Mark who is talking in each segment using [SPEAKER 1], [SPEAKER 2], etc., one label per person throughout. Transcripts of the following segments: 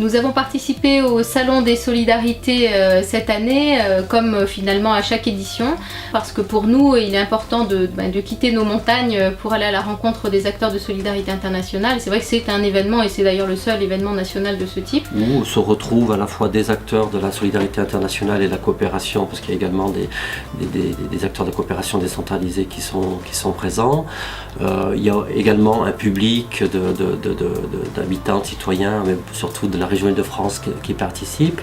[SPEAKER 1] Nous avons participé au Salon des Solidarités cette année, comme finalement à chaque édition, parce que pour nous, il est important de quitter nos montagnes pour aller à la rencontre des acteurs de solidarité internationale. C'est vrai que c'est un événement, et c'est d'ailleurs le seul événement national de ce type.
[SPEAKER 2] Où se retrouvent à la fois des acteurs de la solidarité internationale et de la coopération, parce qu'il y a également des acteurs de coopération décentralisés qui sont présents. Il y a également un public d'habitants, de citoyens, mais surtout de la région Île-de-France qui participent.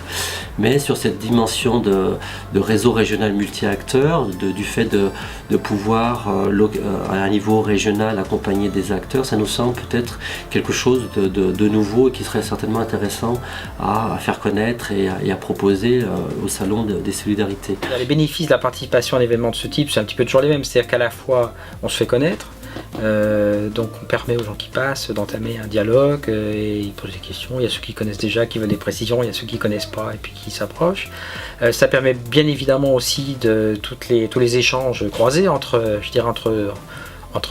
[SPEAKER 2] Mais sur cette dimension de réseau régional multi-acteurs, du fait de pouvoir à un niveau régional accompagner des acteurs, ça nous semble peut-être quelque chose de nouveau et qui serait certainement intéressant à faire connaître et à proposer au Salon des Solidarités.
[SPEAKER 3] Les bénéfices de la participation à un événement de ce type, c'est un petit peu toujours les mêmes, c'est-à-dire qu'à la fois on se fait connaître, donc on permet aux gens qui passent d'entamer un dialogue et ils posent des questions. Il y a ceux qui connaissent déjà, qui veulent des précisions, il y a ceux qui ne connaissent pas et puis qui s'approchent. Ça permet bien évidemment aussi de tous les échanges croisés entre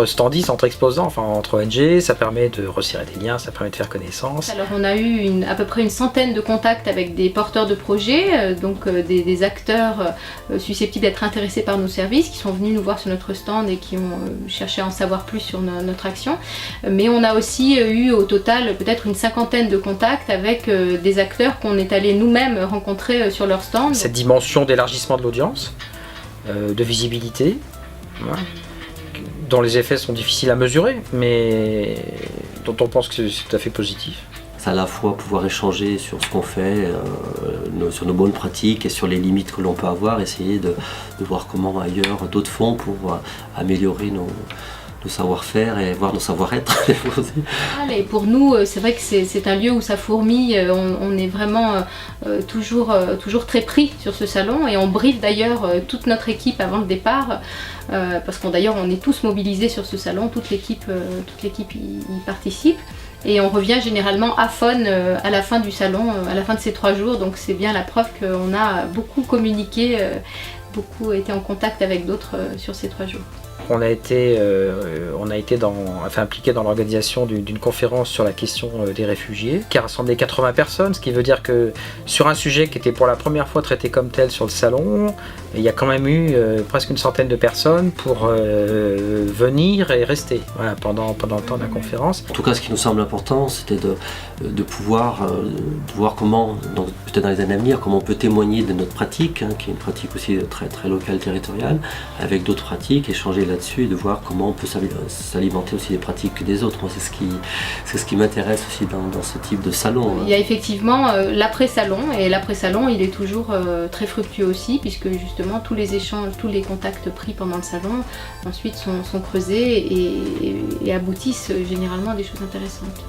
[SPEAKER 3] standistes, entre exposants, enfin entre ONG. Ça permet de resserrer des liens, ça permet de faire connaissance.
[SPEAKER 1] Alors on a eu à peu près une centaine de contacts avec des porteurs de projets, des acteurs susceptibles d'être intéressés par nos services, qui sont venus nous voir sur notre stand et qui ont cherché à en savoir plus sur notre action. Mais on a aussi eu au total peut-être une cinquantaine de contacts avec des acteurs qu'on est allés nous-mêmes rencontrer sur leur stand.
[SPEAKER 3] Cette dimension d'élargissement de l'audience, de visibilité, voilà, dont les effets sont difficiles à mesurer, mais dont on pense que c'est tout à fait positif.
[SPEAKER 2] C'est à la fois pouvoir échanger sur ce qu'on fait, sur nos bonnes pratiques et sur les limites que l'on peut avoir, essayer de voir comment ailleurs d'autres font pour améliorer nos savoir-faire et voir nos savoir-être.
[SPEAKER 1] Et pour nous, c'est vrai que c'est un lieu où ça fourmille, on est vraiment toujours très pris sur ce salon, et on briefe d'ailleurs toute notre équipe avant le départ, parce d'ailleurs on est tous mobilisés sur ce salon, toute l'équipe y participe. Et on revient généralement à Fon à la fin du salon, à la fin de ces 3 jours, donc c'est bien la preuve qu'on a beaucoup communiqué, beaucoup été en contact avec d'autres sur ces 3 jours.
[SPEAKER 3] On a été impliqué dans l'organisation d'une conférence sur la question des réfugiés, qui a rassemblé 80 personnes, ce qui veut dire que sur un sujet qui était pour la première fois traité comme tel sur le salon, il y a quand même eu presque une centaine de personnes pour venir et rester, voilà, pendant le temps de la conférence.
[SPEAKER 2] En tout cas, ce qui nous semble important, c'était de pouvoir voir comment, peut-être dans les années à venir, comment on peut témoigner de notre pratique, qui est une pratique aussi très, très locale, territoriale, avec d'autres pratiques, échanger là-dessus et de voir comment on peut s'alimenter aussi des pratiques des autres. Moi, c'est ce qui m'intéresse aussi dans ce type de salon.
[SPEAKER 1] Il y a effectivement l'après-salon, et l'après-salon, il est toujours très fructueux aussi, puisque justement tous les échanges, tous les contacts pris pendant le salon, ensuite sont creusés et aboutissent généralement à des choses intéressantes.